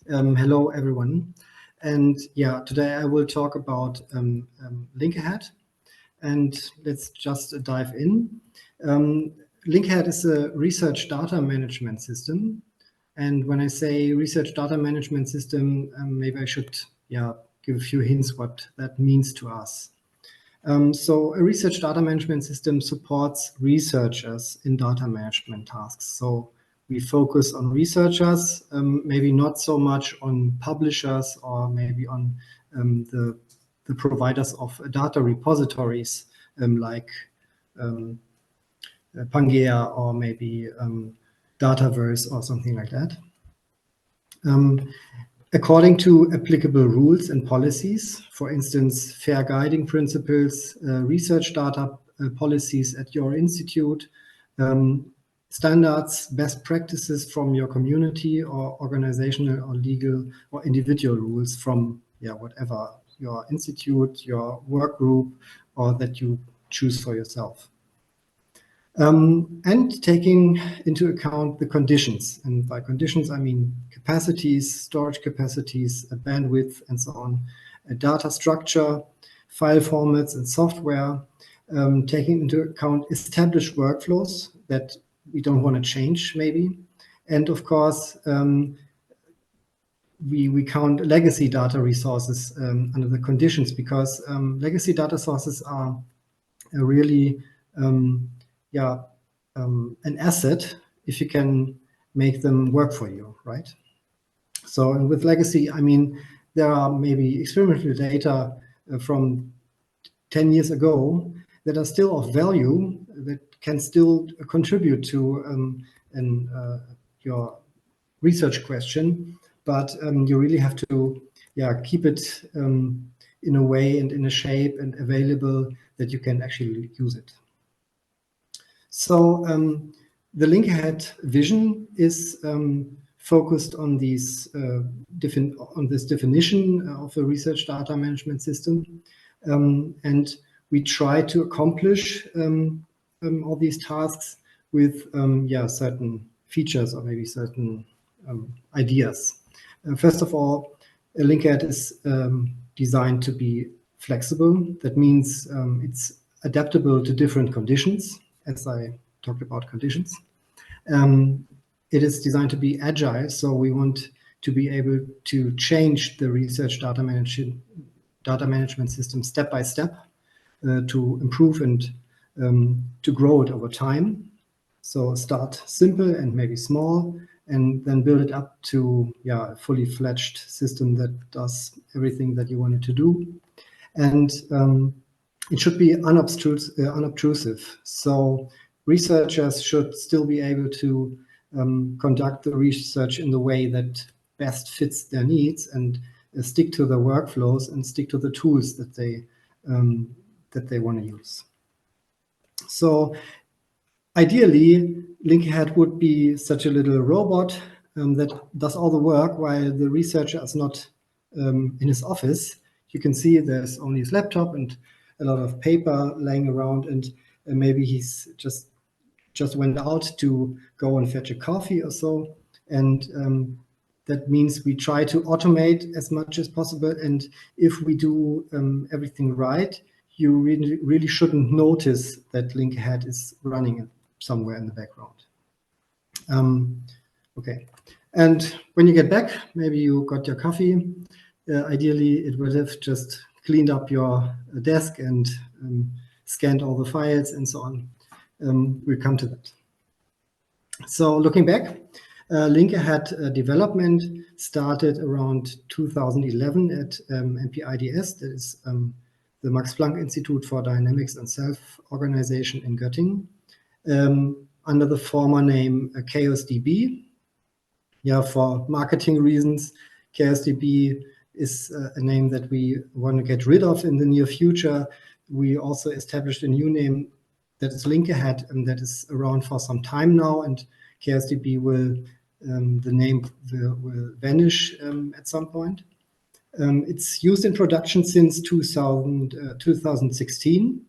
Hello, everyone. And yeah, today I will talk about LinkAhead. And let's just dive in. LinkAhead is a research data management system. And when I say research data management system, maybe I should give a few hints what that means to us. So a research data management system supports researchers in data management tasks. So we focus on researchers, maybe not so much on publishers or maybe on the providers of data repositories like Pangea or maybe Dataverse or something like that. According to applicable rules and policies, for instance, fair guiding principles, research data policies at your institute, standards, best practices from your community or organizational or legal or individual rules from whatever, your institute, your work group, or that you choose for yourself. And taking into account the conditions. And by conditions, I mean capacities, storage capacities, bandwidth, and so on, data structure, file formats, and software, taking into account established workflows that we don't want to change, maybe. And of course, we count legacy data resources under the conditions, because legacy data sources are really an asset if you can make them work for you, right? So, and with legacy, I mean, there are maybe experimental data from 10 years ago that are still of value, that can still contribute to your research question, but you really have to keep it in a way and in a shape and available that you can actually use it. So the LinkAhead vision is focused on these on this definition of a research data management system, and we try to accomplish all these tasks with certain features or maybe certain ideas. First of all, LinkAhead is designed to be flexible. That means it's adaptable to different conditions, as I talked about conditions. It is designed to be agile, so we want to be able to change the research data management system step by step to improve and to grow it over time. So start simple and maybe small, and then build it up to a fully fledged system that does everything that you want it to do. And it should be unobtrusive. So researchers should still be able to conduct the research in the way that best fits their needs and stick to the workflows and stick to the tools that they want to use. So ideally, LinkAhead would be such a little robot that does all the work while the researcher is not in his office. You can see there's only his laptop and a lot of paper laying around, and maybe he's just went out to go and fetch a coffee or so. And that means we try to automate as much as possible. And if we do everything right, you really shouldn't notice that LinkAhead is running somewhere in the background. Okay. And when you get back, maybe you got your coffee. Ideally, it would have just cleaned up your desk and scanned all the files and so on. We'll come to that. So looking back, LinkAhead development started around 2011 at MPIDS, that is the Max Planck Institute for Dynamics and Self-Organization in Göttingen, under the former name ChaosDB. Yeah, for marketing reasons, ChaosDB is a name that we want to get rid of in the near future. We also established a new name that is LinkAhead, and that is around for some time now, and ChaosDB will, the name will vanish at some point. It's used in production since 2016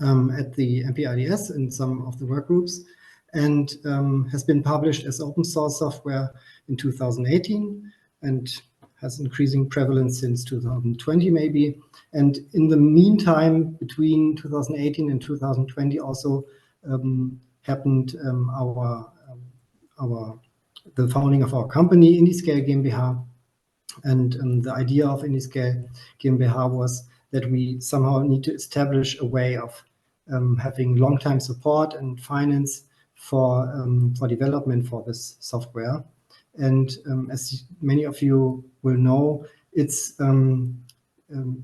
at the MPIDS in some of the work groups, and has been published as open source software in 2018. and has increasing prevalence since 2020 maybe. And in the meantime, between 2018 and 2020 also happened the founding of our company, Indiscale GmbH. And the idea of Indiscale GmbH was that we somehow need to establish a way of having long-time support and finance for development for this software. And as many of you will know, it's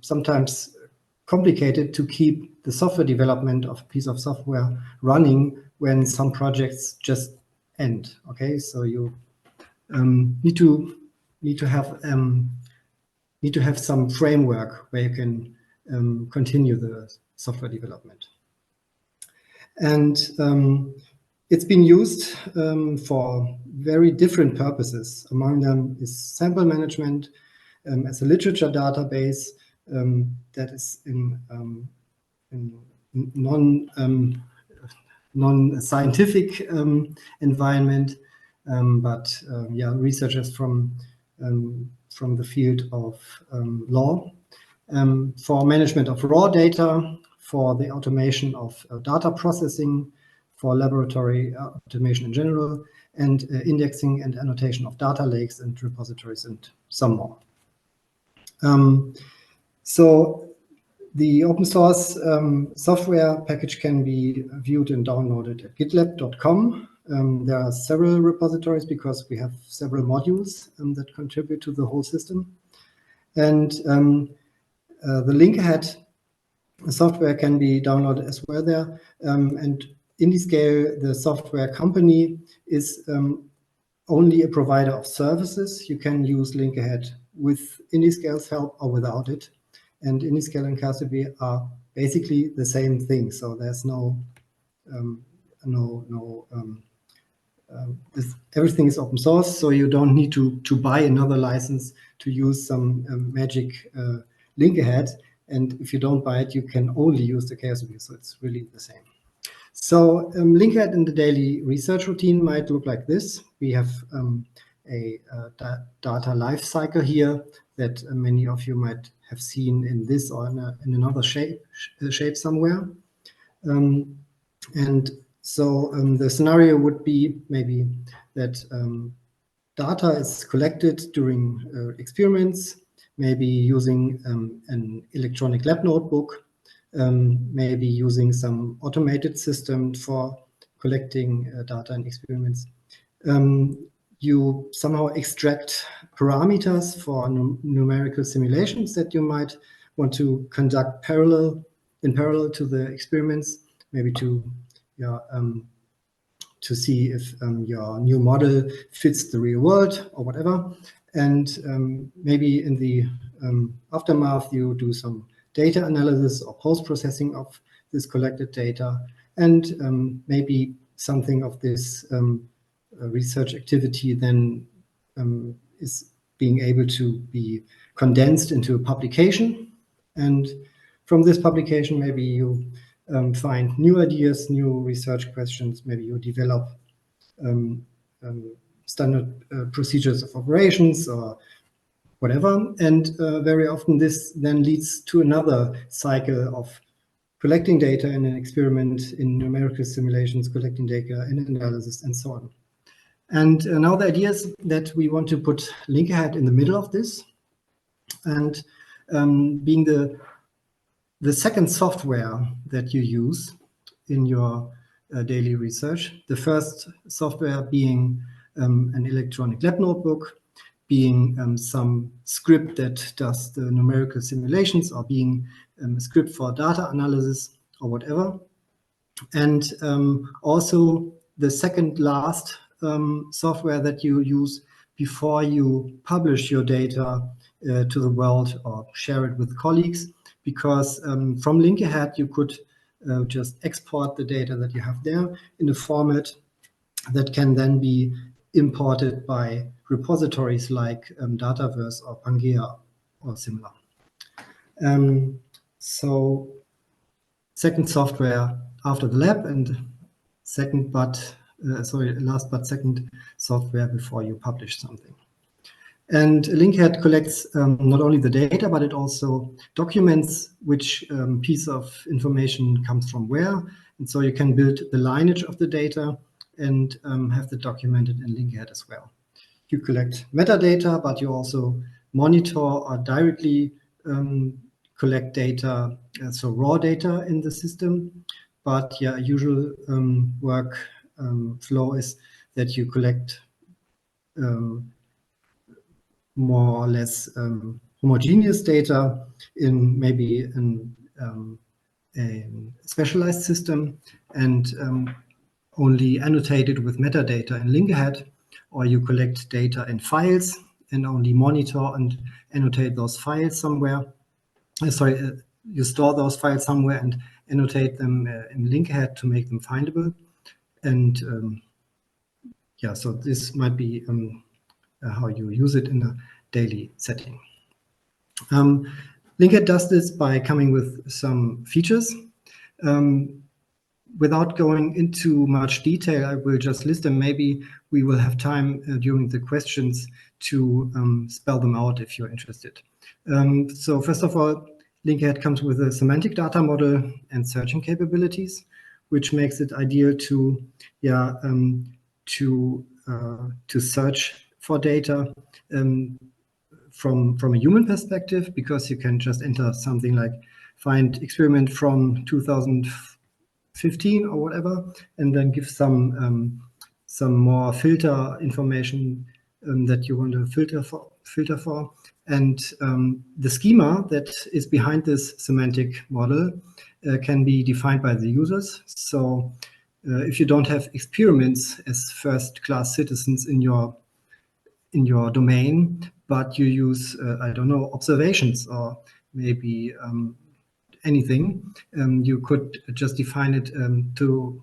sometimes complicated to keep the software development of a piece of software running when some projects just end. Okay, so you need to have some framework where you can continue the software development. And it's been used for very different purposes. Among them is sample management as a literature database that is in non-scientific environment, but researchers from the field of law, for management of raw data, for the automation of data processing, for laboratory automation in general, and indexing and annotation of data lakes and repositories, and some more. So the open source software package can be viewed and downloaded at gitlab.com. There are several repositories because we have several modules that contribute to the whole system. And the LinkAhead software can be downloaded as well there. And Indiscale, the software company, is only a provider of services. You can use LinkAhead with Indiscale's help or without it. And Indiscale and KSB are basically the same thing. So there's everything is open source, so you don't need to buy another license to use some magic LinkAhead. And if you don't buy it, you can only use the KSB. So it's really the same. So LinkAhead in the daily research routine might look like this. We have a data lifecycle here that many of you might have seen in this or in another shape somewhere. And so the scenario would be maybe that data is collected during experiments, maybe using an electronic lab notebook, maybe using some automated system for collecting data in experiments. You somehow extract parameters for numerical simulations that you might want to conduct in parallel to the experiments, maybe to see if your new model fits the real world or whatever. And maybe in the aftermath, you do some data analysis or post-processing of this collected data. And maybe something of this research activity then is being able to be condensed into a publication. And from this publication, maybe you find new ideas, new research questions, maybe you develop standard procedures of operations or whatever. And very often this then leads to another cycle of collecting data in an experiment, in numerical simulations, collecting data in analysis, and so on. And now the idea is that we want to put LinkAhead in the middle of this, and being the second software that you use in your daily research. The first software being an electronic lab notebook, being some script that does the numerical simulations, or being a script for data analysis or whatever. And also the second last software that you use before you publish your data to the world or share it with colleagues, because from LinkAhead you could just export the data that you have there in a format that can then be imported by repositories like Dataverse or Pangea or similar. So second software after the lab, and last but second software before you publish something. And LinkAhead collects not only the data, but it also documents which piece of information comes from where. And so you can build the lineage of the data and have that documented in LinkAhead as well. You collect metadata, but you also monitor or directly collect data, so raw data in the system. But yeah, usual work flow is that you collect more or less homogeneous data in maybe a specialized system and only annotated with metadata in LinkAhead, or you collect data in files and only monitor and annotate those files somewhere. You store those files somewhere and annotate them in LinkAhead to make them findable. And yeah, so this might be how you use it in a daily setting. LinkAhead does this by coming with some features. Without going into much detail, I will just list them. Maybe we will have time during the questions to spell them out if you're interested. So first of all, LinkAhead comes with a semantic data model and searching capabilities, which makes it ideal to search for data from a human perspective, because you can just enter something like find experiment from 2015 or whatever, and then give some more filter information that you want to filter for. And the schema that is behind this semantic model can be defined by the users. So if you don't have experiments as first-class citizens in your domain, but you use, I don't know, observations or maybe anything, you could just define it to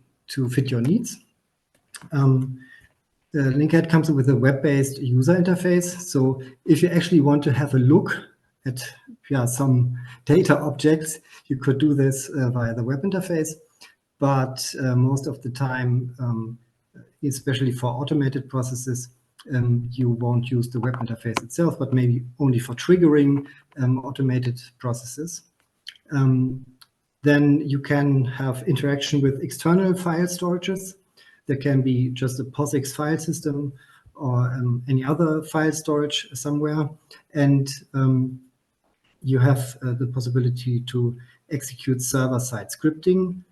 fit your needs. LinkAhead comes with a web-based user interface. So if you actually want to have a look at some data objects, you could do this via the web interface. But most of the time, especially for automated processes, you won't use the web interface itself, but maybe only for triggering automated processes. Then you can have interaction with external file storages. There can be just a POSIX file system or any other file storage somewhere. And you have the possibility to execute server-side scripting.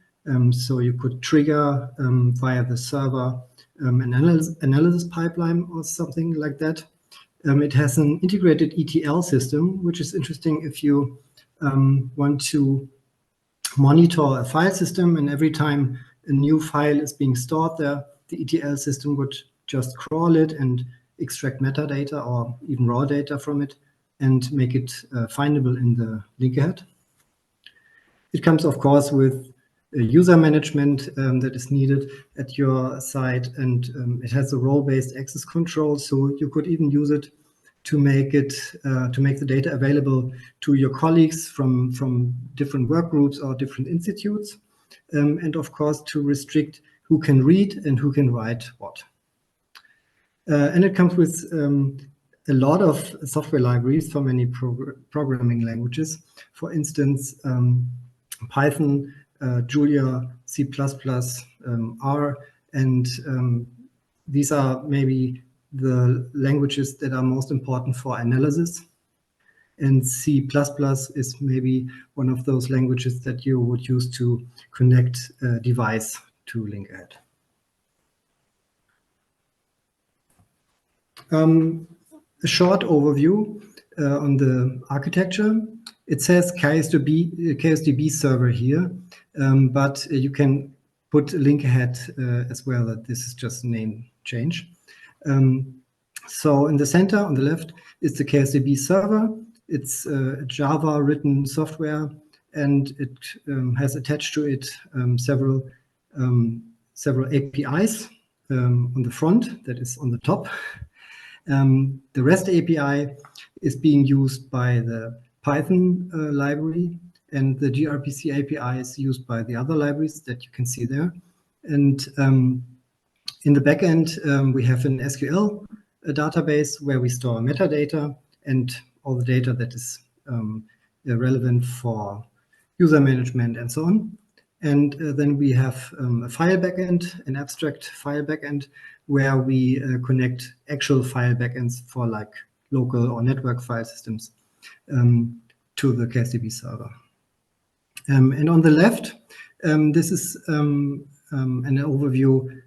So you could trigger via the server an analysis pipeline or something like that. It has an integrated ETL system, which is interesting if you want to monitor a file system, and every time a new file is being stored there, the ETL system would just crawl it and extract metadata or even raw data from it and make it findable in the LinkAhead. It comes, of course, with user management that is needed at your site, and it has a role-based access control, so you could even use it to make the data available to your colleagues from different work groups or different institutes, and of course to restrict who can read and who can write what. And it comes with a lot of software libraries for many programming languages. For instance, Python, Julia, C++, R, and these are maybe the languages that are most important for analysis. And C++ is maybe one of those languages that you would use to connect a device to LinkAhead. A short overview on the architecture. It says KSDB server here, but you can put LinkAhead as well. That this is just a name change. So in the center on the left is the KSDB server. It's a Java written software, and it has attached to it several APIs on the front, that is on the top. The REST API is being used by the Python library, and the gRPC API is used by the other libraries that you can see there. And in the backend, we have an SQL database where we store metadata and all the data that is relevant for user management and so on. And then we have a file backend, an abstract file backend, where we connect actual file backends for like local or network file systems to the KSDB server. And on the left, this is an overview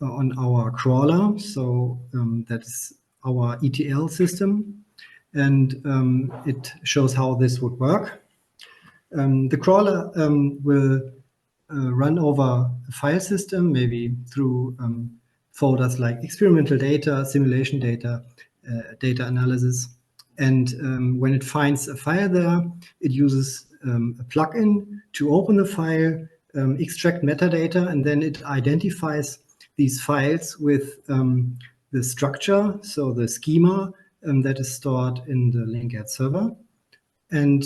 on our crawler. So that is our ETL system. And it shows how this would work. The crawler will run over a file system, maybe through folders like experimental data, simulation data, data analysis. And when it finds a file there, it uses a plugin to open the file, extract metadata, and then it identifies these files with the structure, so the schema that is stored in the LinkAhead server. And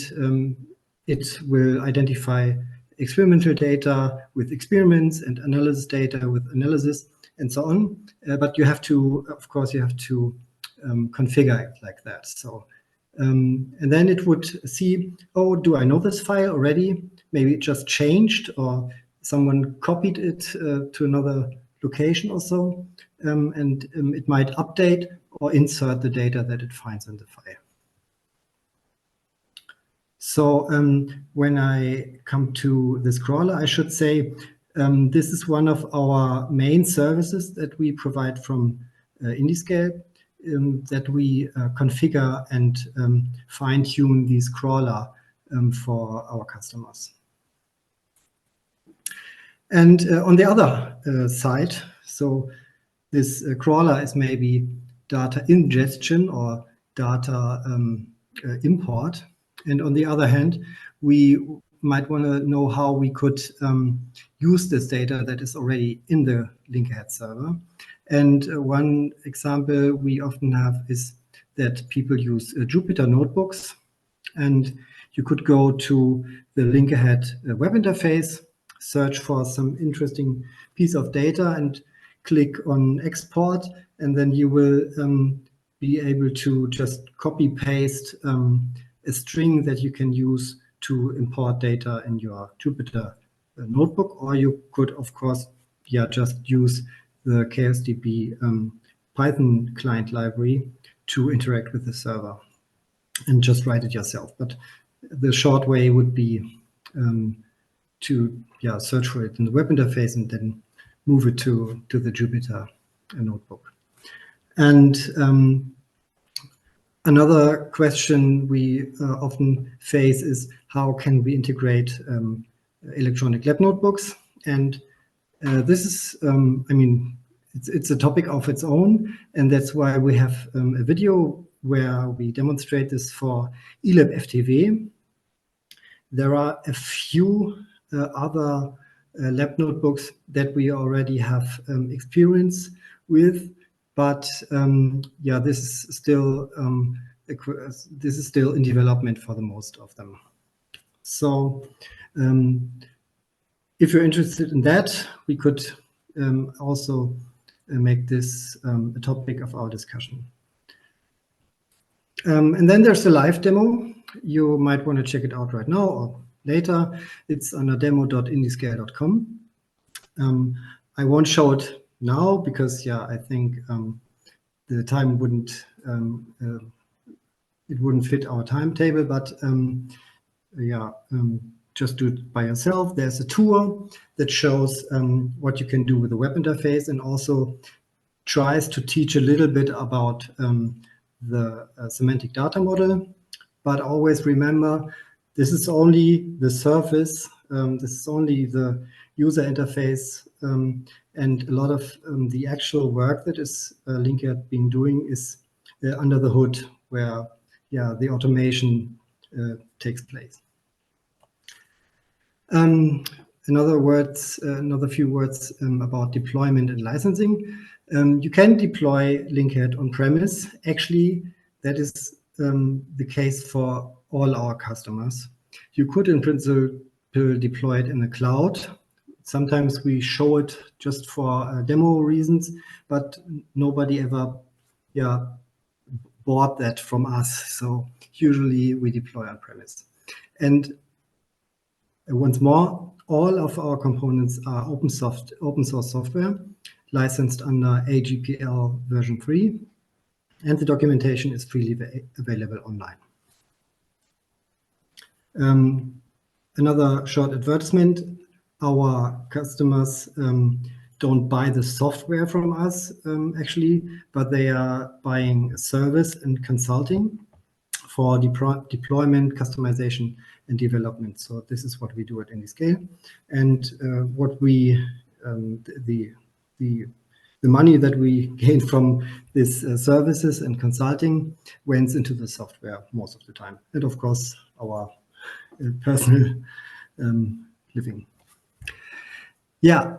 it will identify experimental data with experiments and analysis data with analysis and so on. But you have to, of course, configure it like that. So, and then it would see, oh, do I know this file already? Maybe it just changed or someone copied it to another location or so. And it might update or insert the data that it finds in the file. So when I come to this crawler, I should say this is one of our main services that we provide from Indiscale, that we configure and fine-tune these crawler for our customers. And on the other side, so this crawler is maybe data ingestion or data import. And on the other hand, we might want to know how we could use this data that is already in the LinkAhead server. And one example we often have is that people use Jupyter notebooks. And you could go to the LinkAhead web interface, search for some interesting piece of data and click on export. And then you will be able to just copy paste a string that you can use to import data in your Jupyter notebook, or you could, of course, just use the KSDB Python client library to interact with the server and just write it yourself. But the short way would be to search for it in the web interface and then move it to the Jupyter notebook. And another question we often face is how can we integrate electronic lab notebooks? And this is, it's a topic of its own, and that's why we have a video where we demonstrate this for eLab FTW. There are a few other lab notebooks that we already have experience with, but this is still in development for the most of them. So if you're interested in that, we could also make this a topic of our discussion. And then there's the live demo. You might want to check it out right now or later. It's under demo.indiscale.com. I won't show it now because I think the time wouldn't it wouldn't fit our timetable, but just do it by yourself. There's a tour that shows what you can do with the web interface and also tries to teach a little bit about the semantic data model. But always remember, this is only the surface. This is only the user interface. And a lot of the actual work that is LinkAhead been doing is under the hood, where the automation takes place. Another few words about deployment and licensing. You can deploy LinkAhead on premise. Actually, that is the case for all our customers. You could, in principle, deploy it in the cloud. Sometimes we show it just for demo reasons, but nobody ever yeah, bought that from us. So usually we deploy on premise. And once more, all of our components are open source software, licensed under AGPL version 3, and the documentation is freely available online. Another short advertisement: our customers don't buy the software from us actually, but they are buying service and consulting for deployment, customization, and development. So this is what we do at Indiscale, and what we the money that we gain from these services and consulting went into the software most of the time, and of course our personal living. Yeah.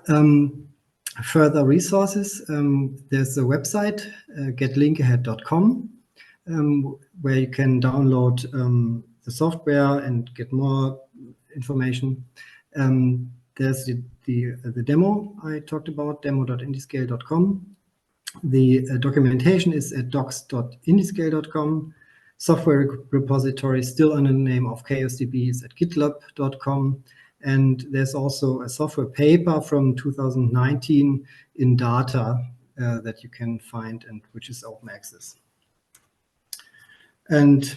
Further resources. There's a website, getlinkahead.com. Where you can download the software and get more information. There's the demo I talked about, demo.indiscale.com. The documentation is at docs.indiscale.com. Software repository still under the name of chaosdb is at gitlab.com. And there's also a software paper from 2019 in data that you can find, and which is open access. And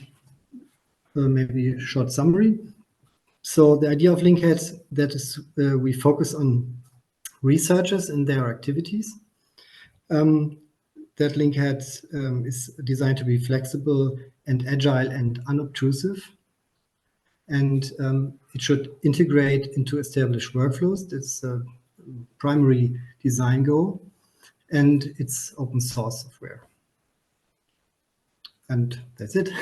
maybe a short summary. So the idea of LinkAhead, that is, we focus on researchers and their activities. That LinkAhead is designed to be flexible and agile and unobtrusive. And it should integrate into established workflows. That's a primary design goal. And it's open source software. And that's it.